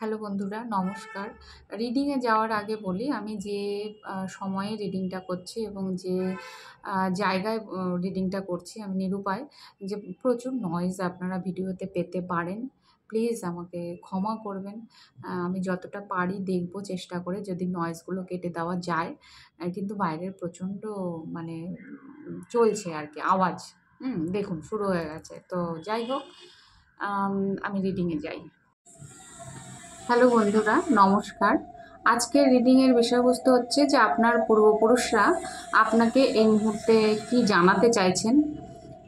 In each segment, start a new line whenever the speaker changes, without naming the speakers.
Hello বন্ধুরা, নমস্কার। রিডিংয়ে যাওয়ার আগে বলি, আমি যে সময়ে রিডিংটা করছি এবং যে জায়গায় রিডিংটা করছি, আমি নিরুপায়। যে প্রচুর নয়েজ আপনারা ভিডিওতে পেতে পারেন। প্লিজ আমাকে ক্ষমা করবেন। আমি যতটা পারি দেখব চেষ্টা করে যদি নয়েজগুলো কেটে দেওয়া যায়। কিন্তু বাইরের প্রচণ্ড মানে চলছে আরকি আওয়াজ। দেখুন শুরু হয়ে গেছে। তো যাই হোক, আম আমি রিডিংয়ে যাই। হ্যালো বন্ধুরা, নমস্কার। আজকের রিডিংয়ের বিষয়বস্তু হচ্ছে যে আপনার পূর্বপুরুষরা আপনাকে এই মুহূর্তে কি জানাতে চাইছেন।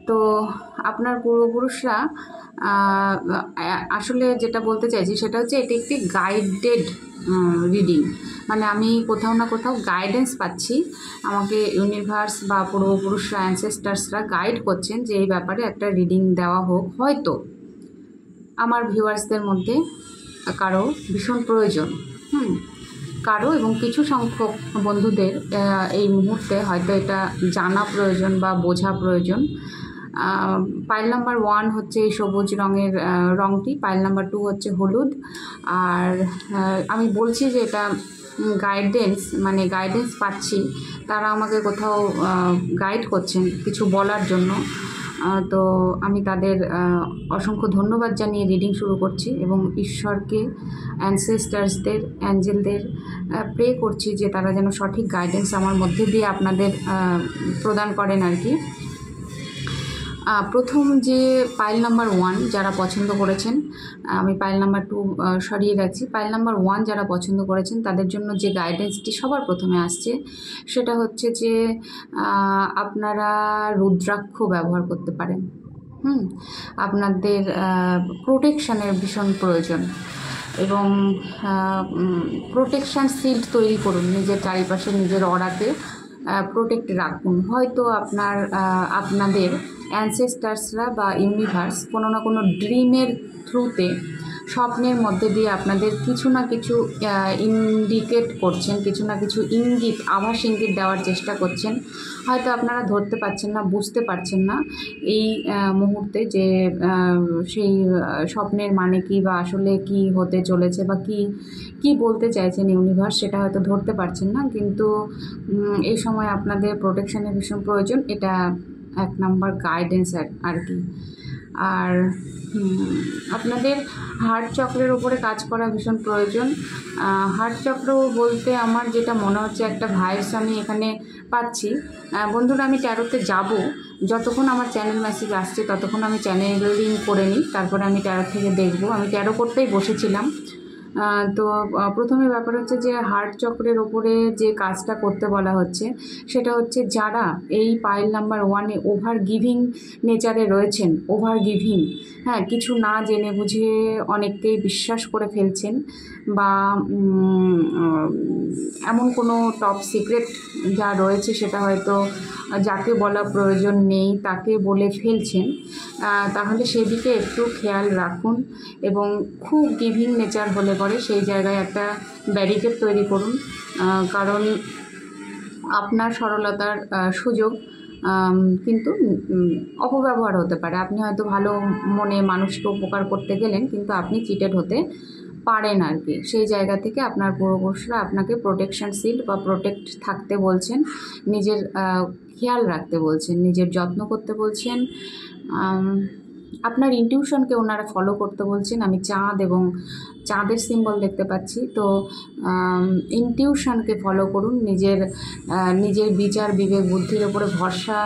তো আপনার পূর্বপুরুষরা আসলে যেটা বলতে চাইছি সেটা হচ্ছে এটি একটি গাইডেড রিডিং। মানে আমি কোথাও না কোথাও গাইডেন্স পাচ্ছি। আমাকে ইউনিভার্স বা পূর্বপুরুষরা, অ্যানসেস্টার্সরা গাইড করছেন যে এই ব্যাপারে একটা রিডিং দেওয়া হোক। হয়তো আমার ভিউয়ার্সদের মধ্যে কারো ভীষণ প্রয়োজন, কারো এবং কিছু সংখ্যক বন্ধুদের এই মুহূর্তে হয়তো এটা জানা প্রয়োজন বা বোঝা প্রয়োজন। পাইল নাম্বার 1 হচ্ছে এই সবুজ রঙের রঙটি, পাইল নাম্বার 2 হচ্ছে হলুদ। আর আমি বলছি যে এটা গাইডেন্স, মানে গাইডেন্স পাচ্ছি, তারা আমাকে কোথাও গাইড করছেন কিছু বলার জন্য। তো আমি তাদের অসংখ্য ধন্যবাদ জানিয়ে রিডিং শুরু করছি এবং ঈশ্বরকে, অ্যানসেস্টার্সদের, অ্যাঞ্জেলদের প্রে করছি যে তারা যেন সঠিক গাইডেন্স আমার মধ্যে দিয়ে আপনাদের প্রদান করেন আর কি। প্রথম যে পাইল নাম্বার 1 যারা পছন্দ করেছেন, আমি পাইল নাম্বার 2 সরিয়ে রাখছি। পাইল নাম্বার 1 যারা পছন্দ করেছেন তাদের জন্য যে গাইডেন্সটি সবার প্রথমে আসছে সেটা হচ্ছে যে আপনারা রুদ্রাক্ষ ব্যবহার করতে পারেন। আপনাদের প্রোটেকশানের ভীষণ প্রয়োজন এবং প্রোটেকশান শিল্ড তৈরি করুন নিজের চারিপাশে, নিজের অরাকে প্রোটেক্ট রাখুন। হয়তো আপনাদের অ্যানসেস্টার্সরা বা ইউনিভার্স কোনো না কোনো ড্রিমের থ্রুতে, স্বপ্নের মধ্যে দিয়ে আপনাদের কিছু না কিছু ইন্ডিকেট করছেন, কিছু না কিছু ইঙ্গিত, আভাস ইঙ্গিত দেওয়ার চেষ্টা করছেন। হয়তো আপনারা ধরতে পারছেন না, বুঝতে পারছেন না এই মুহূর্তে যে সেই স্বপ্নের মানে কি বা আসলে কি হতে চলেছে বা কি বলতে চাইছেন ইউনিভার্স, সেটা হয়তো ধরতে পারছেন না। কিন্তু এই সময় আপনাদের প্রোটেকশানের ভীষণ প্রয়োজন। এটা 1 নাম্বার গাইডেন্স আর কি। আর আপনাদের হার্ট চক্রের উপরে কাজ করা ভীষণ প্রয়োজন। হার্ট চক্র বলতে আমার যেটা মনে হচ্ছে, একটা ভাইবস আমি এখানে পাচ্ছি। বন্ধুরা, আমি ট্যারোতে যাব, যতক্ষণ আমার চ্যানেল মেসেজ আসছে ততক্ষণ আমি চ্যানেলিং করে নিই, তারপরে আমি ট্যারো থেকে দেখব। আমি ট্যারো করতেই বসেছিলাম। তো প্রথমে ব্যাপার হচ্ছে যে হার্ট চক্রের ওপরে যে কাজটা করতে বলা হচ্ছে সেটা হচ্ছে যারা এই পাইল নাম্বার 1-এ ওভার গিভিং নেচারে রয়েছেন, ওভার গিভিং, কিছু না জেনে বুঝে অনেককেই বিশ্বাস করে ফেলছেন বা এমন কোনো টপ সিক্রেট যা রয়েছে সেটা হয়তো যাকে বলা প্রয়োজন নেই তাকে বলে ফেলছেন, তাহলে সেদিকে একটু খেয়াল রাখুন এবং খুব গিভিং নেচার হলে পরে সেই জায়গায় একটা ব্যারিকেড তৈরি করুন। কারণ আপনার সরলতার সুযোগ কিন্তু অপব্যবহার হতে পারে। আপনি হয়তো ভালো মনে মানুষকে উপকার করতে গেলেন, কিন্তু আপনি চিটেড হতে পারেন আর কি। সেই জায়গা থেকে আপনার পূর্বপুরুষরা আপনাকে প্রোটেকশন শিল্ড বা প্রোটেক্ট থাকতে বলছেন, নিজের খেয়াল রাখতে বলছেন, নিজের যত্ন করতে বলছেন। আপনার ইনটিউশনকে ওনারা ফলো করতে বলছেন। আমি চাঁদ এবং চাঁদের সিম্বল দেখতে পাচ্ছি। তো ইনটিউশনকে ফলো করুন, নিজের বিচার, বিবেক, বুদ্ধির ওপরে ভরসা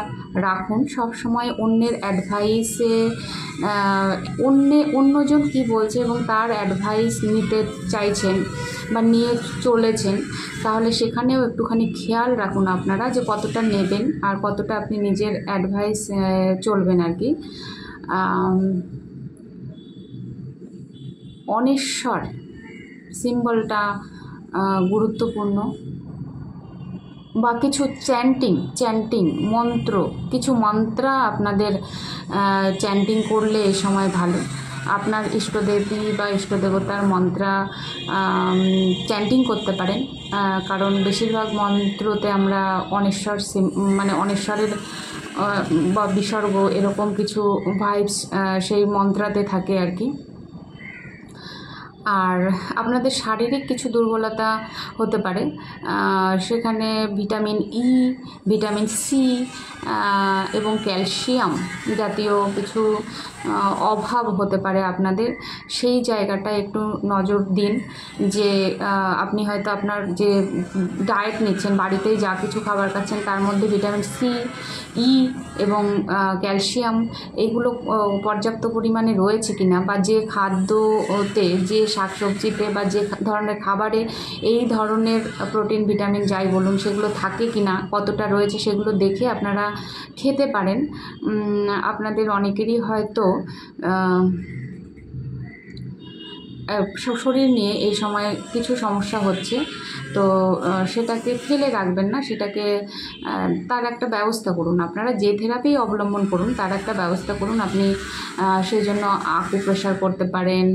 রাখুন। সবসময় অন্যের অ্যাডভাইসে অন্যজন কী বলছে এবং তার অ্যাডভাইস নিতে চাইছেন বা নিয়ে চলেছেন, তাহলে সেখানেও একটুখানি খেয়াল রাখুন আপনারা যে কতটা নেবেন আর কতটা আপনি নিজের অ্যাডভাইস চলবেন আর কি। অনেশ্বর সিম্বলটা গুরুত্বপূর্ণ, বা কিছু চ্যান্টিং মন্ত্র, কিছু মন্ত্রা আপনাদের চ্যান্টিং করলে এই সময় ভালো। আপনার ইষ্টদেবী বা ইষ্টদেবতার মন্ত্রা চ্যান্টিং করতে পারেন, কারণ বেশিরভাগ মন্ত্রতে আমরা অনেশ্বর মানে অনেশ্বরের বা বিসর্গ এরকম কিছু ভাইবস সেই মন্ত্রাতে থাকে আর কি। আর আপনাদের শারীরিক কিছু দুর্বলতা হতে পারে, সেখানে ভিটামিন ই, ভিটামিন সি এবং ক্যালসিয়াম জাতীয় কিছু অভাব হতে পারে আপনাদের। সেই জায়গাটা একটু নজর দিন যে আপনি হয়তো আপনার যে ডায়েট নিচ্ছেন, বাড়িতেই যা কিছু খাবার খাচ্ছেন, তার মধ্যে ভিটামিন সি, ই এবং ক্যালসিয়াম এইগুলো পর্যাপ্ত পরিমাণে রয়েছে কিনা, বা যে খাদ্যতে, যে শাকসবজিতে বা যে ধরনের খাবারে এই ধরনের প্রোটিন, ভিটামিন যাই বলুন সেগুলো থাকে কিনা, কতটা রয়েছে সেগুলো দেখে আপনারা খেতে পারেন। আপনাদের অনেকেরই হয়তো শরীর নিয়ে এই সময় কিছু সমস্যা হচ্ছে, তো সেটাকে ফেলে রাখবেন না, সেটাকে তার একটা ব্যবস্থা করুন। আপনারা যে থেরাপি অবলম্বন করুন তার একটা ব্যবস্থা করুন। আপনি সেই জন্য আকুপ্রেশার করতে পারেন,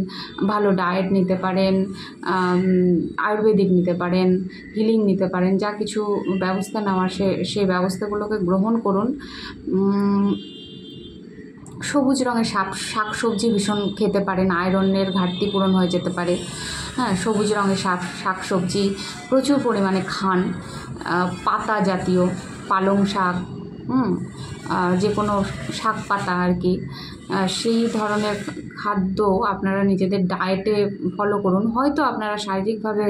ভালো ডায়েট নিতে পারেন, আয়ুর্বেদিক নিতে পারেন, হিলিং নিতে পারেন, যা কিছু ব্যবস্থা নেওয়ার সেই ব্যবস্থাগুলোকে গ্রহণ করুন। সবুজ রঙের শাকসবজি ভীষণ খেতে পারেন, আয়রনের ঘাটতি পূরণ হয়ে যেতে পারে। হ্যাঁ, সবুজ রঙের শাকসবজি প্রচুর পরিমাণে খান। পাতা জাতীয়, পালং শাক, যে কোনো শাক পাতা আর কি, সেই ধরনের খাদ্য আপনারা নিজেদের ডায়েটে ফলো করুন। হয়তো আপনারা শারীরিকভাবে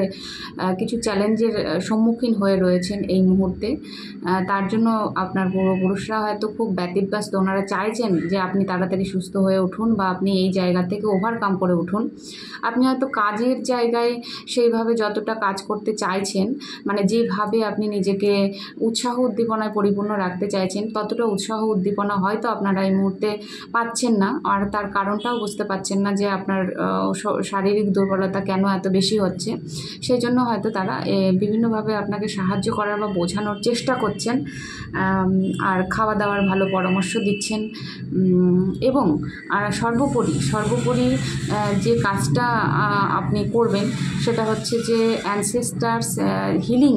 কিছু চ্যালেঞ্জের সম্মুখীন হয়ে রয়েছেন এই মুহূর্তে, তার জন্য আপনার পূর্বপুরুষরা হয়তো খুব ব্যতিব্যস্ত, ওনারা চাইছেন যে আপনি তাড়াতাড়ি সুস্থ হয়ে উঠুন বা আপনি এই জায়গা থেকে ওভারকাম করে উঠুন। আপনি হয়তো কাজের জায়গায় সেইভাবে যতটা কাজ করতে চাইছেন, মানে যেভাবে আপনি নিজেকে উৎসাহ উদ্দীপনায় পরিপূর্ণ রাখতে চাইছেন, ততটা উৎসাহ উদ্দীপনা হয়তো আপনারা এই মুহূর্তে পাচ্ছেন না। আর তার কারণটাও বুঝতে পারছেন না যে আপনার শারীরিক দুর্বলতা কেন এত বেশি হচ্ছে। সেই জন্য হয়তো তারা বিভিন্নভাবে আপনাকে সাহায্য করার বা বোঝানোর চেষ্টা করছেন, আর খাওয়া দাওয়ার ভালো পরামর্শ দিচ্ছেন। এবং সর্বোপরি যে কাজটা আপনি করবেন সেটা হচ্ছে যে অ্যানসেস্টার্স হিলিং,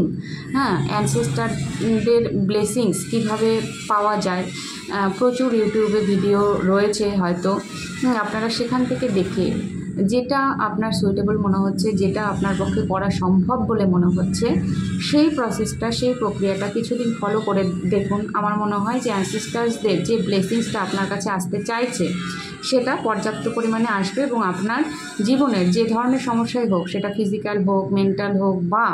হ্যাঁ, অ্যানসেস্টারদের ব্লেসিংস কীভাবে পাওয়া যায়, প্রচুর ইউটিউবে ভিডিও রয়েছে হয়তো, আপনারা সেখান থেকে দেখে যেটা আপনার সুইটেবল মনে হচ্ছে, যেটা আপনার পক্ষে করা সম্ভব বলে মনে হচ্ছে, সেই প্রসেসটা, সেই প্রক্রিয়াটা কিছুদিন ফলো করে দেখুন। আমার মনে হয় যে অ্যানসেস্টার্সদের যে ব্লেসিংসটা আপনার কাছে আসতে চাইছে সেটা পর্যাপ্ত পরিমাণে আসবে, এবং আপনার জীবনের যে ধরনের সমস্যাই হোক, সেটা ফিজিক্যাল হোক, মেন্টাল হোক, বা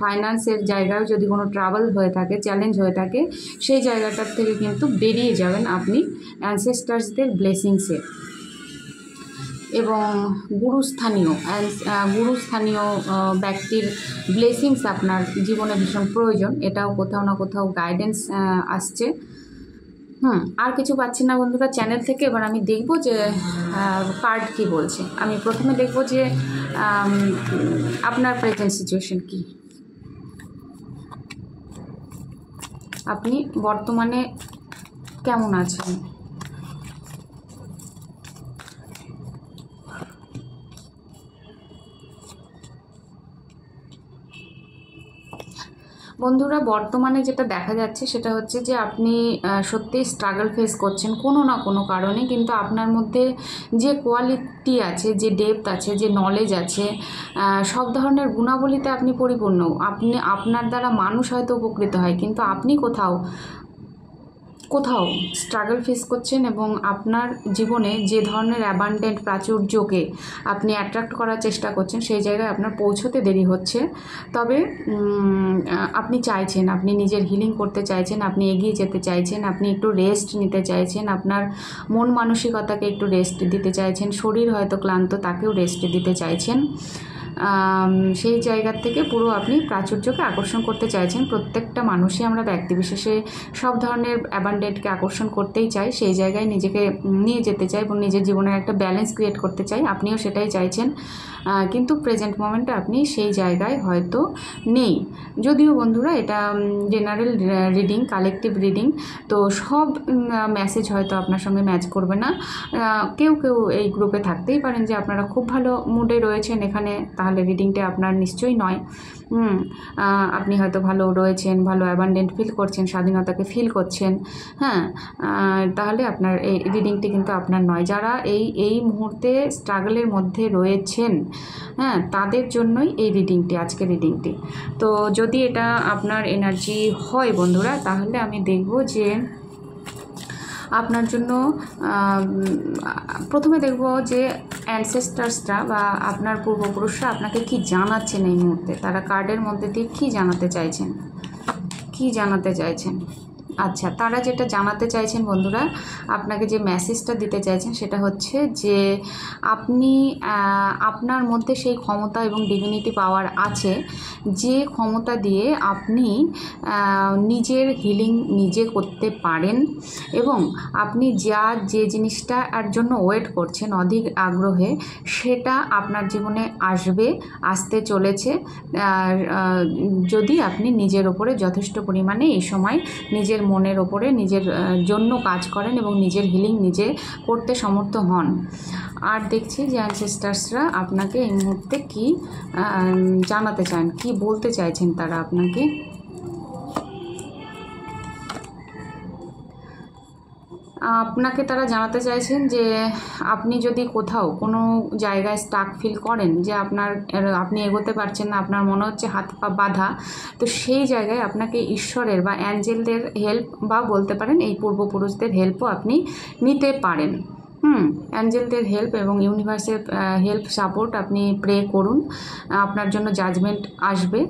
ফাইন্যান্সের জায়গায় যদি কোনো ট্রাবল হয়ে থাকে, চ্যালেঞ্জ হয়ে থাকে, সেই জায়গাটার থেকে কিন্তু বেরিয়ে যাবেন আপনি অ্যানসেস্টার্সদের ব্লেসিংসে। এবং গুরুস্থানীয় ব্যক্তির ব্লেসিংস আপনার জীবনে ভীষণ প্রয়োজন, এটাও কোথাও না কোথাও গাইডেন্স আসছে। আর কিছু পাচ্ছি না বন্ধুরা চ্যানেল থেকে। এবার আমি দেখব যে কার্ড কি বলছে। আমি প্রথমে দেখব যে আপনার প্রেজেন্ট সিচুয়েশন কি, আপনি বর্তমানে কেমন আছেন। বন্ধুরা, বর্তমানে যেটা দেখা যাচ্ছে সেটা হচ্ছে যে আপনি সত্যিই স্ট্রাগল ফেস করছেন কোনো না কোনো কারণে, কিন্তু আপনার মধ্যে যে কোয়ালিটি আছে, যে ডেপথ আছে, যে নলেজ আছে, সব ধরনের গুণাবলীতে আপনি পরিপূর্ণ। আপনার দ্বারা মানুষ হয়তো উপকৃত হয়, কিন্তু আপনি কোথাও স্ট্রাগল ফেস করছেন, এবং আপনার জীবনে যে ধরনের অ্যাবান্ডেন্ট প্রাচুর্যকে আপনি অ্যাট্রাক্ট করার চেষ্টা করছেন, সেই জায়গায় আপনার পৌঁছতে দেরি হচ্ছে। তবে আপনি চাইছেন, আপনি নিজের হিলিং করতে চাইছেন, আপনি এগিয়ে যেতে চাইছেন, আপনি একটু রেস্ট নিতে চাইছেন, আপনার মন মানসিকতাকে একটু রেস্ট দিতে চাইছেন, শরীর হয়তো ক্লান্ত, তাকেও রেস্ট দিতে চাইছেন। সেই জায়গার থেকে পুরো আপনি প্রাচুর্যকে আকর্ষণ করতে চাইছেন। প্রত্যেকটা মানুষই আমরা ব্যক্তিবিশেষে সব ধরনের অ্যাবান্ডেন্টকে আকর্ষণ করতেই চাই, সেই জায়গায় নিজেকে নিয়ে যেতে চাই এবং নিজের জীবনের একটা ব্যালেন্স ক্রিয়েট করতে চাই। আপনিও সেটাই চাইছেন, কিন্তু প্রেজেন্ট মোমেন্টে আপনি সেই জায়গায় হয়তো নেই। যদিও বন্ধুরা এটা জেনারেল রিডিং, কালেকটিভ রিডিং, তো সব মেসেজ হয়তো আপনার সঙ্গে ম্যাচ করবে না। কেউ এই গ্রুপে থাকতেই পারেন যে আপনারা খুব ভালো মুডে রয়েছেন এখানে, তাহলে তাহলে রিডিংটা আপনার নিশ্চয়ই নয়। আপনি হয়তো ভালো রয়েছেন, ভালো অ্যাবান্ডেন্ট ফিল করছেন, স্বাধীনতাকে ফিল করছেন, হ্যাঁ, তাহলে আপনার এই রিডিংটি কিন্তু আপনার নয়। যারা এই মুহূর্তে স্ট্রাগলের মধ্যে রয়েছেন, হ্যাঁ, তাদের জন্যই এই রিডিংটি, আজকের রিডিংটি। তো যদি এটা আপনার এনার্জি হয় বন্ধুরা, তাহলে আমি দেখব যে আপনার জন্য প্রথমে দেখব যে অ্যানসেস্টার্সরা বা আপনার পূর্বপুরুষরা আপনাকে কি জানাচ্ছেন এই মুহূর্তে, তারা কার্ডের মধ্যে দিয়ে কি জানাতে চাইছেন। আচ্ছা, তারা যেটা জানাতে চাইছেন বন্ধুরা, আপনাকে যে মেসেজটা দিতে চাইছেন সেটা হচ্ছে যে আপনি আপনার মধ্যে সেই ক্ষমতা এবং ডিভিনিটি পাওয়ার আছে, যে ক্ষমতা দিয়ে আপনি নিজের হিলিং নিজে করতে পারেন, এবং আপনি যে জিনিসটার জন্য ওয়েট করছেন অধিক আগ্রহে, সেটা আপনার জীবনে আসতে চলেছে, যদি আপনি নিজের ওপরে যথেষ্ট পরিমাণে এই সময় নিজের মনের ওপরে নিজের জন্য কাজ করেন এবং নিজের হিলিং নিজে করতে সমর্থ হন। আর দেখছি যে অ্যানসেস্টার্সরা আপনাকে এই মুহূর্তে কি জানাতে চান, কি বলতে চাইছেন তারা আপনাকে। তারা জানাতে চাইছেন যে আপনি যদি কোথাও কোনো জায়গায় স্টাক ফিল করেন, যে আপনি এগোতে পারছেন না, আপনার মনে হচ্ছে হাত পা বাঁধা, তো সেই জায়গায় আপনাকে ঈশ্বরের বা অ্যাঞ্জেলদের হেল্প বা বলতে পারেন এই পূর্বপুরুষদের হেল্পও আপনি নিতে পারেন। অ্যাঞ্জেলদের হেল্প এবং ইউনিভার্সের হেল্প সাপোর্ট আপনি প্রে করুন, আপনার জন্য জাজমেন্ট আসবে।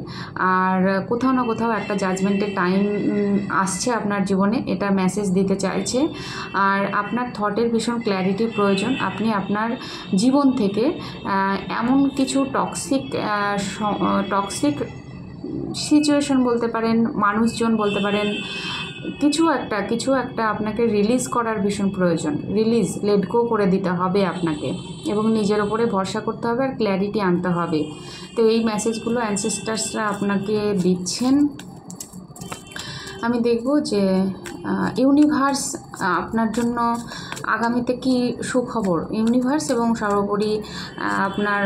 আর কোথাও না কোথাও একটা জাজমেন্টের টাইম আসছে আপনার জীবনে, এটা মেসেজ দিতে চাইছে। আর আপনার থটের ভীষণ ক্ল্যারিটির প্রয়োজন। আপনি আপনার জীবন থেকে এমন কিছু টক্সিক সিচুয়েশন বলতে পারেন, মানুষজন বলতে পারেন, কিছু একটা আপনাকে রিলিজ করার ভীষণ প্রয়োজন। লেট গো করে দিতে হবে আপনাকে, এবং নিজের ওপরে ভরসা করতে হবে আর ক্ল্যারিটি আনতে হবে। তো এই মেসেজগুলো অ্যানসেস্টার্সরা আপনাকে দিচ্ছেন। আমি দেখব যে ইউনিভার্স আপনার জন্য আগামীতে কি সুখবর, ইউনিভার্স এবং সর্বোপরি আপনার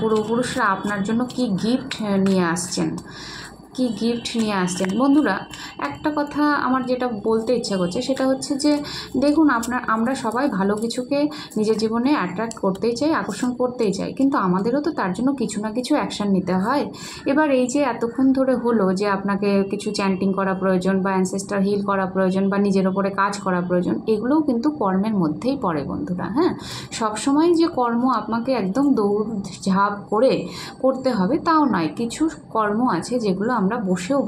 পূর্বপুরুষরা আপনার জন্য কি গিফট নিয়ে আসছেন। বন্ধুরা, একটা কথা আমার যেটা বলতে ইচ্ছা করছে সেটা হচ্ছে যে দেখুন, আমরা সবাই ভালো কিছুকে নিজের জীবনে অ্যাট্রাক্ট করতেই চাই, আকর্ষণ করতেই চাই, কিন্তু আমাদেরও তো তার জন্য কিছু না কিছু অ্যাকশান নিতে হয়। এবার এই যে এতক্ষণ ধরে হলো যে আপনাকে কিছু চ্যান্টিং করা প্রয়োজন, বা অ্যানসেস্টার হিল করা প্রয়োজন, বা নিজের ওপরে কাজ করা প্রয়োজন, এগুলোও কিন্তু কর্মের মধ্যেই পড়ে বন্ধুরা। হ্যাঁ, সবসময় যে কর্ম আপনাকে একদম দৌড়ঝাঁপ করে করতে হবে তাও নয়। কিছু কর্ম আছে যেগুলো আমরা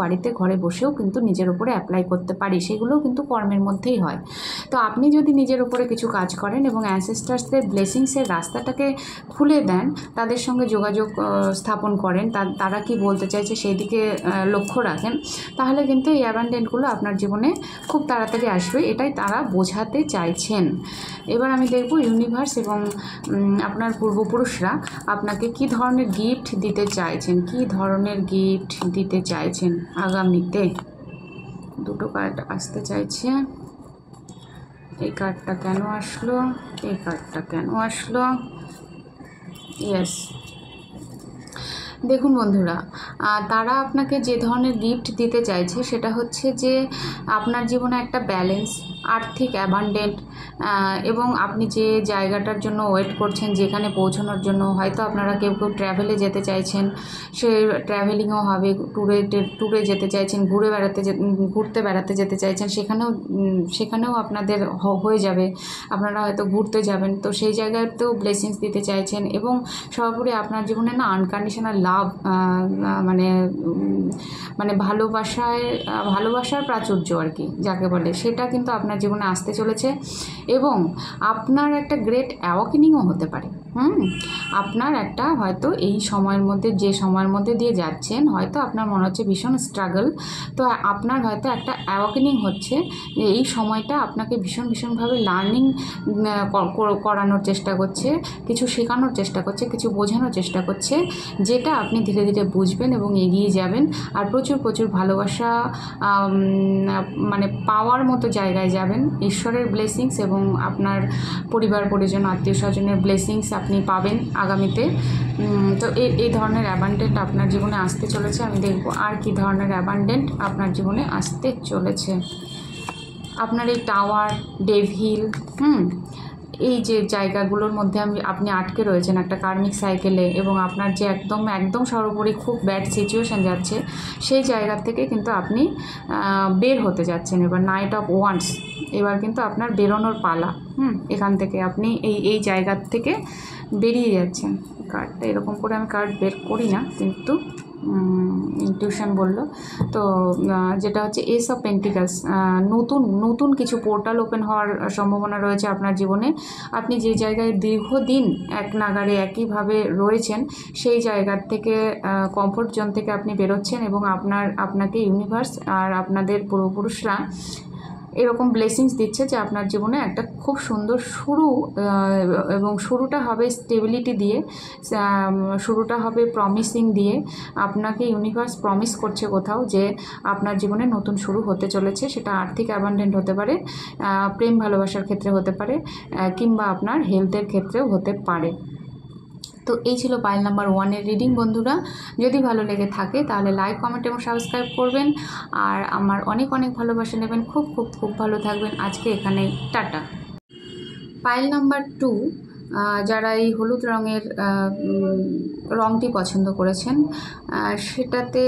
বাড়িতে ঘরে বসেও কিন্তু নিজের উপরে অ্যাপ্লাই করতে পারি, সেগুলোও কিন্তু কর্মের মধ্যেই হয়। তো আপনি যদি নিজের উপরে কিছু কাজ করেন এবং অ্যানসেস্টার্সদের ব্লেসিংসের রাস্তাটাকে খুলে দেন, তাদের সঙ্গে যোগাযোগ স্থাপন করেন, তারা কি বলতে চাইছে সেই দিকে লক্ষ্য রাখেন, তাহলে কিন্তু এই অ্যাবান্ডেন্টগুলো আপনার জীবনে খুব তাড়াতাড়ি আসবে, এটাই তারা বোঝাতে চাইছেন। এবার আমি দেখব ইউনিভার্স এবং আপনার পূর্বপুরুষরা আপনাকে কি ধরনের গিফট দিতে চাইছেন আগামীতে। দুটো কার্ড আসতে চাইছে। এই কার্ডটা কেন আসলো, ইয়েস। দেখুন বন্ধুরা, তারা আপনাকে যে ধরনের গিফট দিতে চাইছে সেটা হচ্ছে যে আপনার জীবনে একটা ব্যালেন্স, আর্থিক অ্যাবান্ডেন্ট, এবং আপনি যে জায়গাটার জন্য ওয়েট করছেন, যেখানে পৌঁছানোর জন্য হয়তো আপনারা কেউ ট্র্যাভেলে যেতে চাইছেন, সে ট্র্যাভেলিংও হবে, ট্যুরে যেতে চাইছেন, ঘুরতে বেড়াতে যেতে চাইছেন, সেখানেও আপনাদের হয়ে যাবে, আপনারা হয়তো ঘুরতে যাবেন, তো সেই জায়গাতেও ব্লেসিংস দিতে চাইছেন। এবং সর্বোপরি আপনার জীবনে না আনকন্ডিশনাল লাভ, মানে ভালোবাসার প্রাচুর্য আর কি যাকে বলে, সেটা কিন্তু আপনার জীবনে আসতে চলেছে। এবং আপনার একটা গ্রেট অ্যাওয়াকেনিংও হতে পারে। আপনার একটা হয়তো এই সময়ের মধ্যে দিয়ে যাচ্ছেন, হয়তো আপনার মনে হচ্ছে ভীষণ স্ট্রাগল, তো আপনার হয়তো একটা অ্যাওয়াকেনিং হচ্ছে, এই সময়টা আপনাকে ভীষণভাবে লার্নিং করানোর চেষ্টা করছে, কিছু শেখানোর চেষ্টা করছে, কিছু বোঝানোর চেষ্টা করছে, যেটা আপনি ধীরে ধীরে বুঝবেন এবং এগিয়ে যাবেন। আর প্রচুর ভালোবাসা পাওয়ার মতো জায়গায় যাবেন। ঈশ্বরের ব্লেসিংস এবং আপনার পরিবার পরিজন আত্মীয় স্বজনের ব্লেসিংস আপনি পাবেন আগামীতে। তো এই ধরনের অ্যাবান্ডেন্ট আপনার জীবনে আসতে চলেছে। আমি দেখব আর কি ধরনের অ্যাবান্ডেন্ট আপনার জীবনে আসতে চলেছে। আপনার এই টাওয়ার, ডেভিল, এই যে জায়গাগুলোর মধ্যে আপনি আটকে রয়েছেন একটা কার্মিক সাইকেলে, এবং আপনার যে একদম সর্বোপরি খুব ব্যাড সিচুয়েশান যাচ্ছে, সেই জায়গা থেকে কিন্তু আপনি বের হতে যাচ্ছেন। এবার নাইট অফ ওয়ান্স, এবার কিন্তু আপনার বেরোনোর পালা। এখান থেকে আপনি এই জায়গার থেকে বেরিয়ে যাচ্ছেন। কার্ডটা এরকম করে আমি কার্ড বের করি না, কিন্তু ইনটিউশন বলল তো, যেটা হচ্ছে এস অফ পেন্টিকালস। নতুন কিছু পোর্টাল ওপেন হওয়ার সম্ভাবনা রয়েছে আপনার জীবনে। আপনি যে জায়গায় দীর্ঘদিন এক নাগারে একইভাবে রয়েছেন, সেই জায়গার থেকে, কমফোর্ট জোন থেকে আপনি বেরোচ্ছেন, এবং আপনাকে ইউনিভার্স আর আপনাদের পূর্বপুরুষরা এরকম ব্লেসিংস দিচ্ছে যে আপনার জীবনে একটা খুব সুন্দর শুরু, এবং শুরুটা হবে স্টেবিলিটি দিয়ে, শুরুটা হবে প্রমিসিং দিয়ে। আপনাকে ইউনিভার্স প্রমিস করছে কোথাও যে আপনার জীবনে নতুন শুরু হতে চলেছে। সেটা আর্থিক অ্যাবান্ডেন্ট হতে পারে, প্রেম ভালোবাসার ক্ষেত্রে হতে পারে, কিংবা আপনার হেলথের ক্ষেত্রেও হতে পারে। তো এই ছিল পাইল নাম্বার 1-এর রিডিং। বন্ধুরা, যদি ভালো লেগে থাকে তাহলে লাইক, কমেন্ট এবং সাবস্ক্রাইব করবেন, আর আমার অনেক ভালোবাসা নেবেন। খুব ভালো থাকবেন। আজকে এখানেই টাটা। পাইল নাম্বার 2, যারা এই হলুদ রঙের রঙটি পছন্দ করেছেন, সেটাতে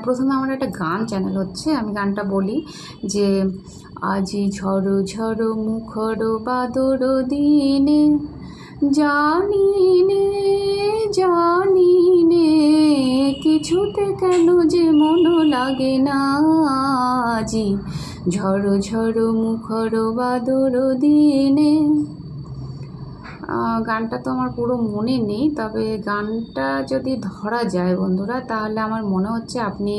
প্রথমে আমার একটা গান চ্যানেল হচ্ছে, আমি গানটা বলি যে আজি ঝড়ো ঝড়ো মুখর বাদর দিনে, জানি নে কিছুতে কেন যে মন লাগে না, আজি ঝড়ো ঝড়ো মুখর বাদর দিনে। গানটা তো আমার পুরো মনে নেই, তবে গানটা যদি ধরা যায় বন্ধুরা, তাহলে আমার মনে হচ্ছে আপনি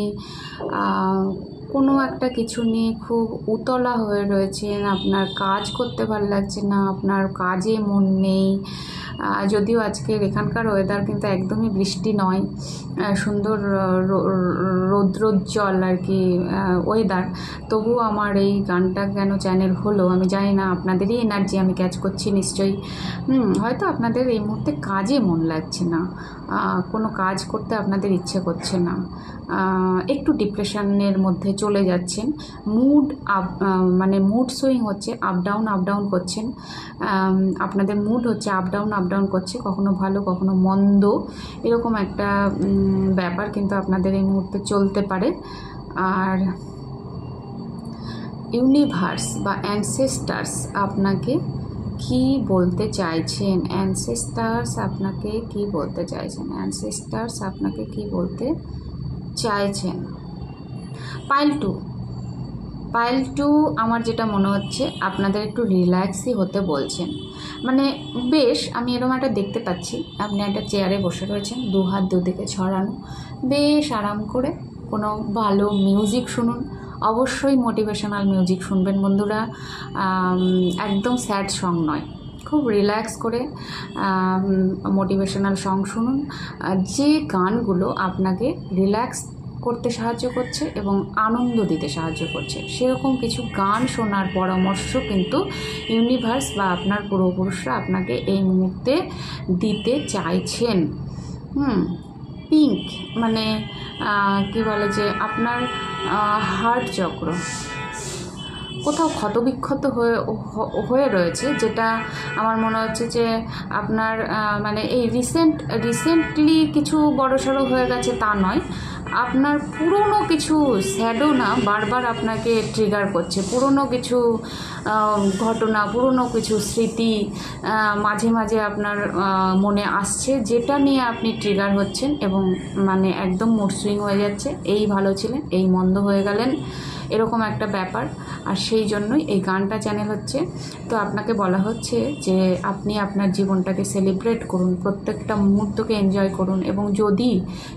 কোনো একটা কিছু নিয়ে খুব উতলা হয়ে রয়েছেন, আপনার কাজ করতে ভালো লাগছে না, আপনার কাজে মন নেই। যদিও আজকের এখানকার ওয়েদার কিন্তু একদমই বৃষ্টি নয়, সুন্দর রৌদ্রোজ্জ্বল আর কি ওয়েদার, তবুও আমার এই গানটা কেন চ্যানেল হলো আমি জানি না। আপনাদেরই এনার্জি আমি ক্যাচ করছি নিশ্চয়ই। হয়তো আপনাদের এই মুহূর্তে কাজে মন লাগছে না, কোনো কাজ করতে আপনাদের ইচ্ছে করছে না, একটু ডিপ্রেশনের মধ্যে চলে যাচ্ছেন, মানে মুড সুইং হচ্ছে, আপ ডাউন করছেন। আপনাদের মুড হচ্ছে আপ ডাউন করছে, কখনো ভালো কখনো মন্দ, এরকম একটা ব্যাপার কিন্তু আপনাদের এই মুহূর্তে চলতে পারে। আর ইউনিভার্স বা অ্যানসেস্টার্স আপনাকে কি বলতে চাইছেন, অ্যানসেস্টার্স আপনাকে কি বলতে চাইছেন, অ্যানসেস্টার্স আপনাকে কি বলতে চাইছেন। পাইল টু আমার যেটা মনে হচ্ছে আপনাদের একটু রিল্যাক্সই হতে বলছেন। মানে বেশ, আমি এরকম একটা দেখতে পাচ্ছি, আপনি একটা চেয়ারে বসে রয়েছেন, দু হাত দুদিকে ছড়ানো, বেশ আরাম করে কোনো ভালো মিউজিক শুনুন। অবশ্যই মোটিভেশনাল মিউজিক শুনবেন বন্ধুরা, একদম স্যাড সং নয়, খুব রিল্যাক্স করে মোটিভেশনাল সং শুনুন। যে গানগুলো আপনাকে রিল্যাক্স করতে সাহায্য করছে এবং আনন্দ দিতে সাহায্য করছে, সেরকম কিছু গান শোনার পরামর্শ কিন্তু ইউনিভার্স বা আপনার পূর্বপুরুষরা আপনাকে এই মুহূর্তে দিতে চাইছেন। পিঙ্ক মানে কি বলে যে আপনার হার্ট চক্র কোথাও ক্ষতবিক্ষত হয়ে রয়েছে, যেটা আমার মনে হচ্ছে যে আপনার মানে এই রিসেন্টলি কিছু বড়সড় হয়ে গেছে তা নয়, আপনার পুরনো কিছু শ্যাডো না বারবার আপনাকে ট্রিগার করছে, পুরনো কিছু ঘটনা, পুরনো কিছু স্মৃতি মাঝে মাঝে আপনার মনে আসছে, যেটা নিয়ে আপনি ট্রিগার হচ্ছেন এবং মানে একদম মুড সুইং হয়ে যাচ্ছে। এই ভালো ছিলেন, এই মন্দ হয়ে গেলেন, এরকম একটা ব্যাপার। আর সেই জন্যই এই গানটা চ্যানেল হচ্ছে। তো আপনাকে বলা হচ্ছে যে আপনি আপনার জীবনটাকে সেলিব্রেট করুন, প্রত্যেকটা মুহূর্তকে এনজয় করুন, এবং যদি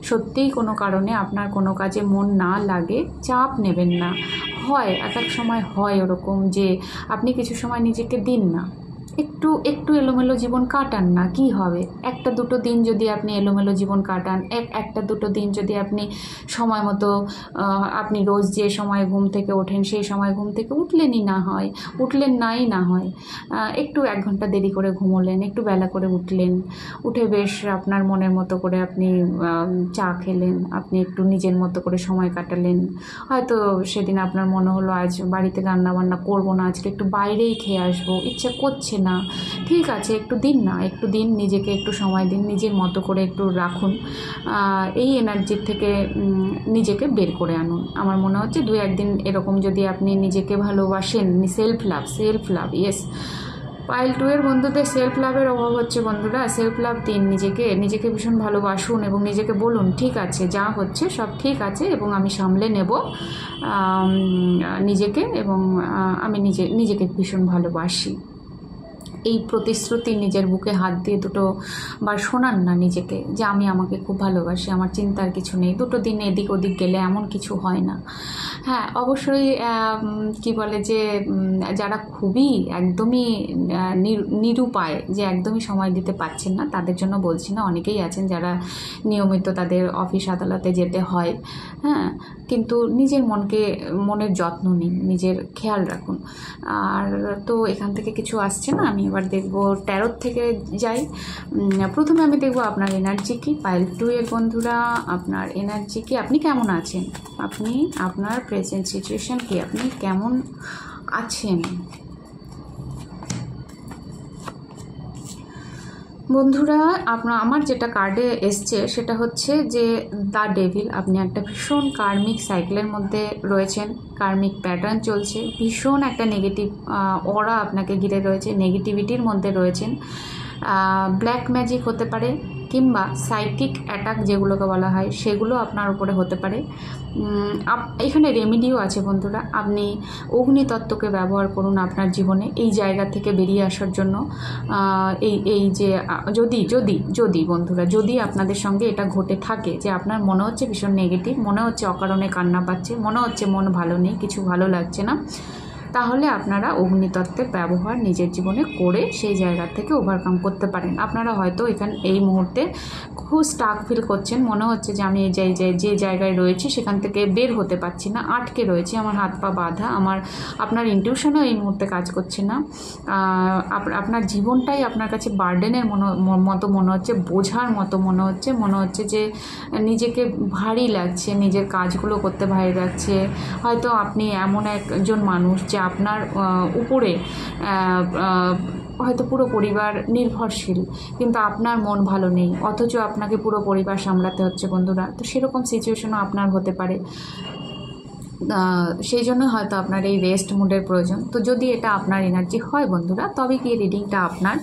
সত্যিই কোনো কারণে আপনার কোনো কাজে মন না লাগে, চাপ নেবেন না। হয় এক এক সময় হয় ওরকম যে আপনি কিছু সময় নিজেকে দিন না, একটু একটু এলোমেলো জীবন কাটান না, কি হবে? একটা দুটো দিন যদি আপনি এলোমেলো জীবন কাটান, একটা দুটো দিন যদি আপনি সময় মতো আপনি রোজ যে সময় ঘুম থেকে ওঠেন সেই সময় ঘুম থেকে উঠলেনই না হয়, উঠলেন নাই না হয়, একটু 1 ঘন্টা দেরি করে ঘুমোলেন, একটু বেলা করে উঠলেন, উঠে বেশ আপনার মনের মতো করে আপনি চা খেলেন, আপনি একটু নিজের মতো করে সময় কাটালেন। হয়তো সেদিন আপনার মনে হলো আজ বাড়িতে রান্না বান্না করবো না, আজকে একটু বাইরেই খেয়ে আসবো, ইচ্ছে করছে না, ঠিক আছে একটু দিন না, একটু দিন, নিজেকে একটু সময় দিন, নিজের মতো করে একটু রাখুন, এই এনার্জির থেকে নিজেকে বের করে আনুন। আমার মনে হচ্ছে 2-1 দিন এরকম যদি আপনি নিজেকে ভালোবাসেন, সেলফ লাভ ইয়েস। পাইল 2 এর বন্ধুদের সেলফ লাভের অভাব হচ্ছে বন্ধুরা, সেলফ লাভ দিন, নিজেকে ভীষণ ভালোবাসুন এবং নিজেকে বলুন ঠিক আছে, যা হচ্ছে সব ঠিক আছে এবং আমি সামলে নেব নিজেকে, এবং আমি নিজেকে ভীষণ ভালোবাসি। এই প্রতিশ্রুতি নিজের বুকে হাত দিয়ে 2টো বার শোনান না নিজেকে, যে আমি আমাকে খুব ভালোবাসি, আমার চিন্তার কিছু নেই। 2টো দিন এদিক ওদিক গেলে এমন কিছু হয় না। হ্যাঁ অবশ্যই কি বলে যে যারা খুবই একদমই নিরুপায়, যে একদমই সময় দিতে পারছেন না, তাদের জন্য বলছি না, অনেকেই আছেন যারা নিয়মিত তাদের অফিস আদালতে যেতে হয়, হ্যাঁ, কিন্তু মনের যত্ন নিন, নিজের খেয়াল রাখুন। আর তো এখান থেকে কিছু আসছে না, আমি এবার দেখব ট্যারোট থেকে যাই। প্রথমে আমি দেখব আপনার এনার্জি কি, পাইল 2 এর বন্ধুরা আপনার এনার্জি কি, আপনি কেমন আছেন, আপনার প্রেজেন্ট সিচুয়েশন কি, আপনি কেমন আছেন বন্ধুরা? আমার যেটা কার্ডে এসছে সেটা হচ্ছে যে দ্য ডেভিল। আপনি একটা ভীষণ কার্মিক সাইকেলের মধ্যে রয়েছেন, কার্মিক প্যাটার্ন চলছে, ভীষণ একটা নেগেটিভ অরা আপনাকে ঘিরে রয়েছে, নেগেটিভিটির মধ্যে রয়েছেন। ব্ল্যাক ম্যাজিক হতে পারে কিংবা সাইকিক অ্যাটাক যেগুলোকে বলা হয় সেগুলো আপনার উপরে হতে পারে। এখানে রেমেডিও আছে বন্ধুরা, আপনি অগ্নিতত্ত্বকে ব্যবহার করুন আপনার জীবনে এই জায়গা থেকে বেরিয়ে আসার জন্য। এই যে যদি বন্ধুরা, যদি আপনাদের সঙ্গে এটা ঘটে থাকে যে আপনার মনে হচ্ছে ভীষণ নেগেটিভ, মনে হচ্ছে অকারণে কান্না পাচ্ছে, মনে হচ্ছে মন ভালো নেই, কিছু ভালো লাগছে না, তাহলে আপনারা অগ্নিতত্ত্বের ব্যবহার নিজের জীবনে করে সেই জায়গা থেকে ওভারকাম করতে পারেন। আপনারা হয়তো এই মুহূর্তে খুব স্টাক ফিল করছেন, মনে হচ্ছে যে আমি যে জায়গায় রয়েছি সেখান থেকে বের হতে পারছি না, আটকে রয়েছি, আমার হাত পা বাঁধা, আপনার ইনটিউশনও এই মুহূর্তে কাজ করছে না, আপনার জীবনটাই আপনার কাছে বার্ডেনের মতো মনে হচ্ছে, বোঝার মতো মনে হচ্ছে যে নিজেকে ভারী লাগছে, নিজের কাজগুলো করতে ভারী লাগছে। হয়তো আপনি এমন একজন মানুষ যে আপনার উপরে হয়তো পুরো পরিবার নির্ভরশীল, কিন্তু আপনার মন ভালো নেই, অথচ আপনাকে পুরো পরিবার সামলাতে হচ্ছে বন্ধুরা। তো সেরকম সিচুয়েশনও আপনার হতে পারে, সেই জন্য হয়তো আপনার এই রেস্ট মুডের প্রয়োজন। তো যদি এটা আপনার এনার্জি হয় বন্ধুরা, তবে কি রিডিংটা আপনার।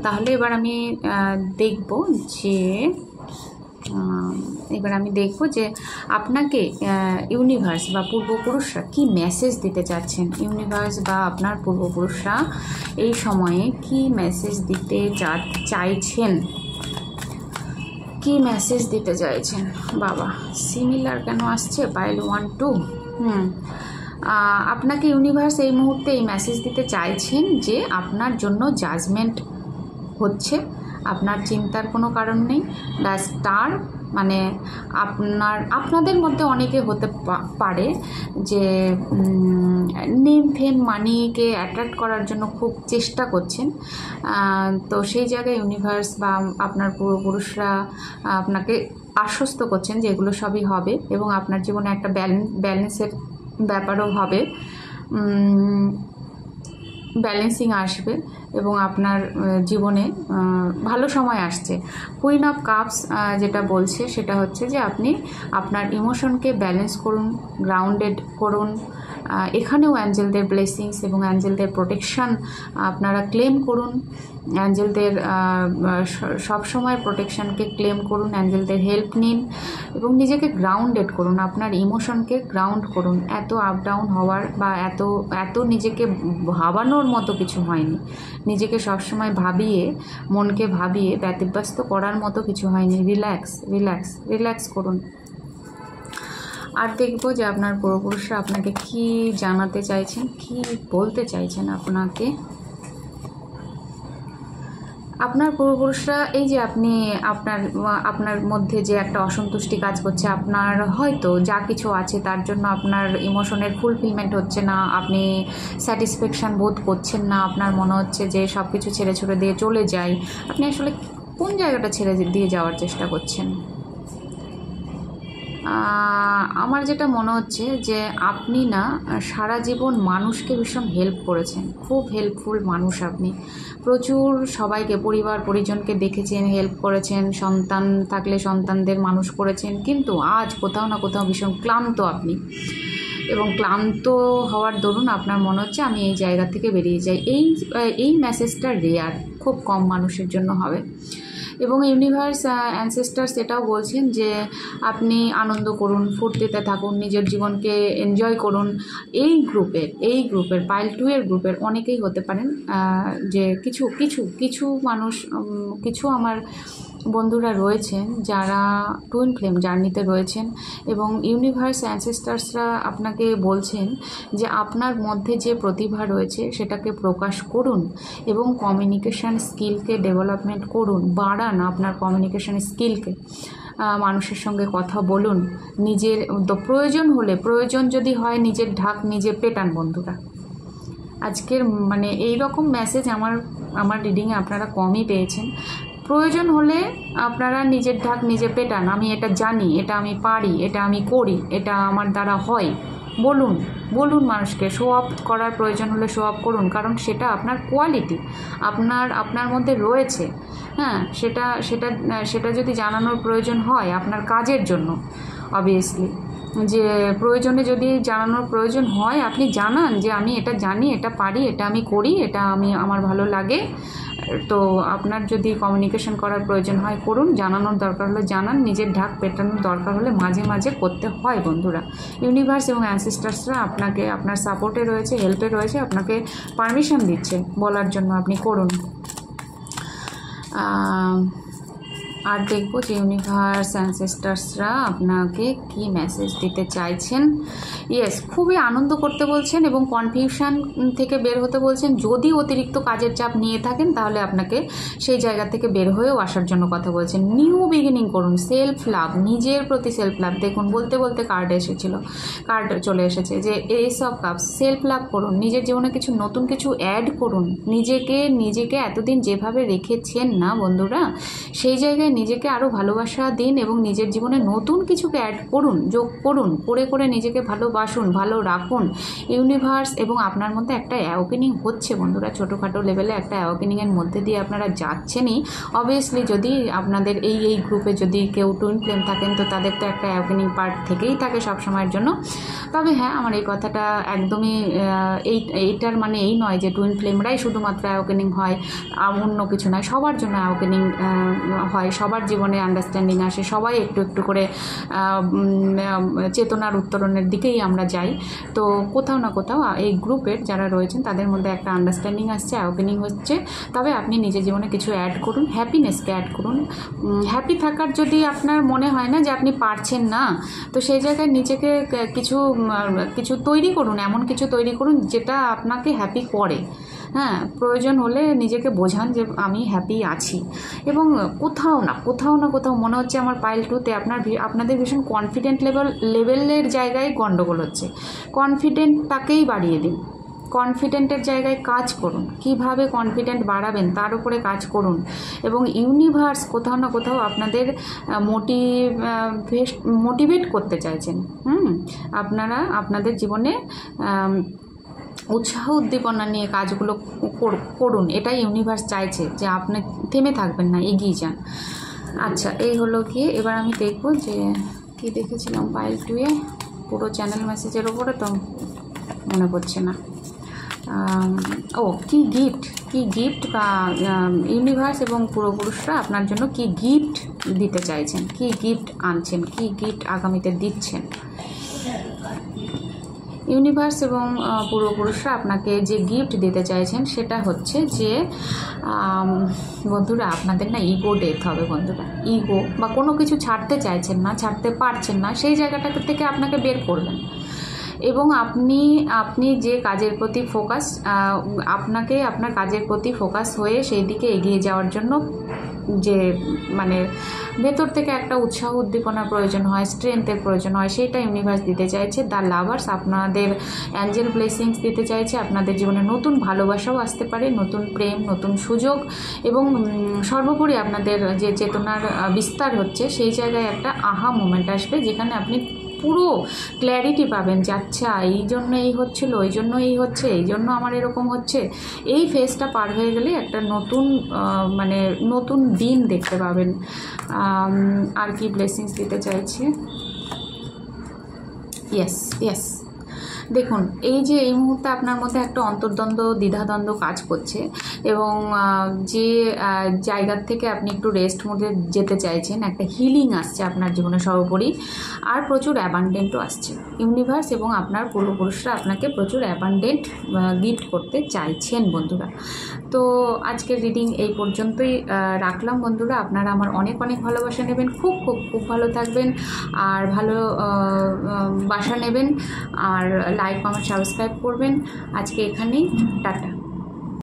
তাহলে এবার আমি দেখব যে আপনাকে ইউনিভার্স বা পূর্বপুরুষরা কি মেসেজ দিতে চাচ্ছেন। ইউনিভার্স বা আপনার পূর্বপুরুষরা এই সময়ে কি মেসেজ দিতে চাইছেন, কি মেসেজ দিতে চাইছেন। বাবা সিমিলার কেন আসছে, পাইল 1 2। আপনাকে ইউনিভার্স এই মুহূর্তে এই মেসেজ দিতে চাইছেন যে আপনার জন্য জাজমেন্ট হচ্ছে, আপনার চিন্তার কোনো কারণ নেই। দ্য স্টার মানে আপনাদের মধ্যে অনেকে হতে পারে যে নেম ফেম মানিকে অ্যাট্রাক্ট করার জন্য খুব চেষ্টা করছেন, তো সেই জায়গায় ইউনিভার্স বা আপনার পূর্বপুরুষরা আপনাকে আশ্বস্ত করছেন যে এগুলো সবই হবে এবং আপনার জীবনে একটা ব্যালেন্সের ব্যাপারও হবে, ব্যালেন্সিং আসবে এবং আপনার জীবনে ভালো সময় আসছে। কুইন অফ কাপস যেটা বলছে সেটা হচ্ছে যে আপনি আপনার ইমোশনকে ব্যালেন্স করুন, গ্রাউন্ডেড করুন। এখানেও অ্যাঞ্জেলদের ব্লেসিংস এবং অ্যাঞ্জেলদের প্রোটেকশান আপনারা ক্লেম করুন, অ্যাঞ্জেলদের সবসময় প্রোটেকশানকে ক্লেম করুন, অ্যাঞ্জেলদের হেল্প নিন এবং নিজেকে গ্রাউন্ডেড করুন, আপনার ইমোশনকে গ্রাউন্ড করুন। এত আপ ডাউন হওয়ার বা এত নিজেকে ভাবানোর মতো কিছু হয়নি, নিজেকে সবসময় মনকে ভাবিয়ে ব্যতিব্যস্ত করার মতো কিছু হয়নি। রিল্যাক্স করুন। আর দেখব যে আপনার পূর্বপুরুষরা আপনাকে কি জানাতে চাইছেন, কি বলতে চাইছেন আপনাকে। আপনার পূর্বপুরুষরা এই যে আপনি আপনার মধ্যে যে একটা অসন্তুষ্টি কাজ করছে, আপনার হয়তো যা কিছু আছে তার জন্য আপনার ইমোশনের ফুলফিলমেন্ট হচ্ছে না, আপনি স্যাটিসফ্যাকশান বোধ করছেন না, আপনার মনে হচ্ছে যে সব কিছু ছেড়ে ছুড়ে দিয়ে চলে যাই। আপনি আসলে কোন জায়গাটা ছেড়ে দিয়ে যাওয়ার চেষ্টা করছেন? আমার যেটা মনে হচ্ছে যে আপনি না সারা জীবন মানুষকে ভীষণ হেল্প করেছেন, খুব হেল্পফুল মানুষ আপনি। প্রচুর সবাইকে, পরিবার পরিজনকে দেখেছেন, হেল্প করেছেন, সন্তান থাকলে সন্তানদের মানুষ করেছেন, কিন্তু আজ কোথাও না কোথাও ভীষণ ক্লান্ত আপনি। এবং ক্লান্ত হওয়ার দরুন আপনার মনে হচ্ছে আমি এই জায়গা থেকে বেরিয়ে যাই। এই মেসেজটা রেয়ার, খুব কম মানুষের জন্য হবে। এবং ইউনিভার্স, অ্যানসেস্টার্স এটাও বলছেন যে আপনি আনন্দ করুন, ফুর্তিতে থাকুন, নিজের জীবনকে এনজয় করুন। এই গ্রুপের পাইল 2 এর গ্রুপের অনেকেই হতে পারেন যে কিছু মানুষ, কিছু আমার বন্ধুরা রয়েছেন যারা টুইন ফ্লেম জার্নিতে রয়েছেন, এবং ইউনিভার্স অ্যানসেস্টার্সরা আপনাকে বলছেন যে আপনার মধ্যে যে প্রতিভা রয়েছে সেটাকে প্রকাশ করুন এবং কমিউনিকেশান স্কিলকে ডেভেলপমেন্ট করুন, বাড়ান আপনার কমিউনিকেশান স্কিলকে। মানুষের সঙ্গে কথা বলুন, নিজের প্রয়োজন যদি হয় নিজের ঢাক নিজে পেটান বন্ধুরা। আজকের মানে এই রকম মেসেজ আমার রিডিংয়ে আপনারা কমই পেয়েছেন। প্রয়োজন হলে আপনারা নিজের ঢাক নিজে পেটান, আমি এটা জানি, এটা আমি পারি, এটা আমি করি, এটা আমার দ্বারা হয়, বলুন মানুষকে। শো অফ করার প্রয়োজন হলে শো অফ করুন, কারণ সেটা আপনার কোয়ালিটি, আপনার মধ্যে রয়েছে। হ্যাঁ, সেটা যদি জানানোর প্রয়োজন হয় আপনার কাজের জন্য, অবভিয়াসলি যে প্রয়োজনে যদি জানানোর প্রয়োজন হয় আপনি জানান যে আমি এটা জানি, এটা পারি, এটা আমি করি, এটা আমার ভালো লাগে। তো আপনার যদি কমিউনিকেশন করার প্রয়োজন হয় করুন, জানানোর দরকার হলে জানান, নিজের ঢাক পেটানোর দরকার হলে মাঝে মাঝে করতে হয় বন্ধুরা। ইউনিভার্স এবং অ্যানসেস্টার্সরা আপনাকে আপনার সাপোর্টে রয়েছে, হেল্পে রয়েছে, আপনাকে পারমিশন দিচ্ছে বলার জন্য, আপনি করুন। আর দেখবো যে ইউনিভার্স অ্যানসেস্টার্সরা আপনাকে কি মেসেজ দিতে চাইছেন। ইয়েস, খুবই আনন্দ করতে বলছেন এবং কনফিউশন থেকে বের হতে বলছেন। যদি অতিরিক্ত কাজের চাপ নিয়ে থাকেন তাহলে আপনাকে সেই জায়গা থেকে বের হয়েও আসার জন্য কথা বলছেন। নিউ বিগিনিং করুন, সেলফ লাভ, নিজের প্রতি সেলফ লাভ। দেখুন বলতে কার্ড চলে এসেছে যে S of cups. Self love করুন, নিজের জীবনে নতুন কিছু অ্যাড করুন। নিজেকে এতদিন যেভাবে রেখেছেন না বন্ধুরা, সেই জায়গায় নিজেকে আরও ভালোবাসা দিন এবং নিজের জীবনে নতুন কিছুকে অ্যাড করুন, যোগ করুন, করে নিজেকে ভালোবাসুন, ভালো রাখুন। ইউনিভার্স এবং আপনার মধ্যে একটা অ্যাওয়েকেনিং হচ্ছে বন্ধুরা, ছোটোখাটো লেভেলে একটা অ্যাওয়েকেনিংয়ের মধ্যে দিয়ে আপনারা যাচ্ছেনই। অবভিয়াসলি যদি আপনাদের এই গ্রুপে যদি কেউ টুইন ফ্লেম থাকেন তো তাদের তো একটা অ্যাওয়েকেনিং পার্ট থেকেই থাকে সবসময়ের জন্য। তবে হ্যাঁ, আমার এই কথাটা একদমই এইটার মানে এই নয় যে টুইন ফ্লেমরাই শুধুমাত্র অ্যাওয়েকেনিং হয়, অন্য কিছু নয়। সবার জন্য অ্যাওয়েকেনিং হয়, সবার জীবনে আন্ডারস্ট্যান্ডিং আসে, সবাই একটু একটু করে চেতনার উত্তরণের দিকেই আমরা যাই। তো কোথাও না কোথাও এই গ্রুপের যারা রয়েছেন তাদের মধ্যে একটা আন্ডারস্ট্যান্ডিং আসছে, অ্যাওয়েকেনিং হচ্ছে। তবে আপনি নিজের জীবনে কিছু অ্যাড করুন, হ্যাপিনেসকে অ্যাড করুন। হ্যাপি থাকার যদি আপনার মনে হয় না যে আপনি পারছেন না, তো সেই জায়গায় নিজেকে কিছু তৈরি করুন, এমন কিছু তৈরি করুন যেটা আপনাকে হ্যাপি করে। হ্যাঁ, প্রয়োজন হলে নিজেকে বোঝান যে আমি হ্যাপি আছি। এবং কোথাও না কোথাও মনে হচ্ছে আমার পাইল 2-তে আপনাদের ভীষণ কনফিডেন্ট লেভেলের জায়গায় গণ্ডগোল হচ্ছে। কনফিডেন্টটাকেই বাড়িয়ে দিন, কনফিডেন্টের জায়গায় কাজ করুন। কিভাবে কনফিডেন্ট বাড়াবেন তার উপরে কাজ করুন। এবং ইউনিভার্স কোথাও না কোথাও আপনাদের মোটিভেট করতে চাইছেন। আপনারা আপনাদের জীবনে উৎসাহ উদ্দীপনা নিয়ে কাজগুলো করুন, এটাই ইউনিভার্স চাইছে, যে আপনি থেমে থাকবেন না, এগিয়ে যান। আচ্ছা, এই হলো কি। এবার আমি দেখব যে কি দেখেছিলাম পাইল 2-এ পুরো চ্যানেল মেসেজের ওপরে, তো মনে পড়ছে না। কি গিফট বা ইউনিভার্স এবং পূর্বপুরুষরা আপনার জন্য কি গিফট দিতে চাইছেন, কি গিফট আনছেন, কি গিফট আগামীতে দিচ্ছেন। ইউনিভার্স এবং পূর্বপুরুষরা আপনাকে যে গিফট দিতে চাইছেন সেটা হচ্ছে যে বন্ধুরা, আপনাদের না ইগো ডেথ হবে বন্ধুরা। ইগো বা কোনো কিছু ছাড়তে চাইছেন না, ছাড়তে পারছেন না, সেই জায়গাটা থেকে আপনাকে বের করবেন। এবং আপনি যে কাজের প্রতি ফোকাস, আপনাকে আপনার কাজের প্রতি ফোকাস হয়ে সেই দিকে এগিয়ে যাওয়ার জন্য যে মানে ভেতর থেকে একটা উৎসাহ উদ্দীপনার প্রয়োজন হয়, স্ট্রেংথের প্রয়োজন হয়, সেটা ইউনিভার্স দিতে চাইছে। দ্য লাভার্স আপনাদের অ্যাঞ্জেল ব্লেসিংস দিতে চাইছে। আপনাদের জীবনে নতুন ভালোবাসাও আসতে পারে, নতুন প্রেম, নতুন সুযোগ, এবং সর্বোপরি আপনাদের যে চেতনার বিস্তার হচ্ছে সেই জায়গায় একটা আহা মোমেন্ট আসবে, যেখানে আপনি পুরো ক্ল্যারিটি পাবেন যে আচ্ছা এই জন্য এই হচ্ছিল, এই জন্য এই হচ্ছে, এই জন্য আমার এরকম হচ্ছে। এই ফেজটা পার হয়ে গেলে একটা নতুন মানে নতুন দিন দেখতে পাবেন। আর কি ব্লেসিংস দিতে চাইছে? ইয়েস দেখুন, এই মুহূর্তে আপনার মধ্যে একটা অন্তর্দ্বন্দ্ব, দ্বিধাদ্বন্দ্ব কাজ করছে, এবং যে জায়গার থেকে আপনি একটু রেস্ট মোডে যেতে চাইছেন, একটা হিলিং আসছে আপনার জীবনে সর্বোপরি, আর প্রচুর অ্যাবান্ডেন্টও আসছে। ইউনিভার্স এবং আপনার পূর্বপুরুষরা আপনাকে প্রচুর অ্যাবান্ডেন্ট গিফট করতে চাইছেন বন্ধুরা। তো আজকের রিডিং এই পর্যন্তই রাখলাম বন্ধুরা। আপনারা আমার অনেক অনেক ভালোবাসা নেবেন, খুব খুব খুব ভালো থাকবেন, আর ভালো বাসা নেবেন, আর লাইক, কমেন্ট, সাবস্ক্রাইব করবেন। আজকে এখানেই, টাটা।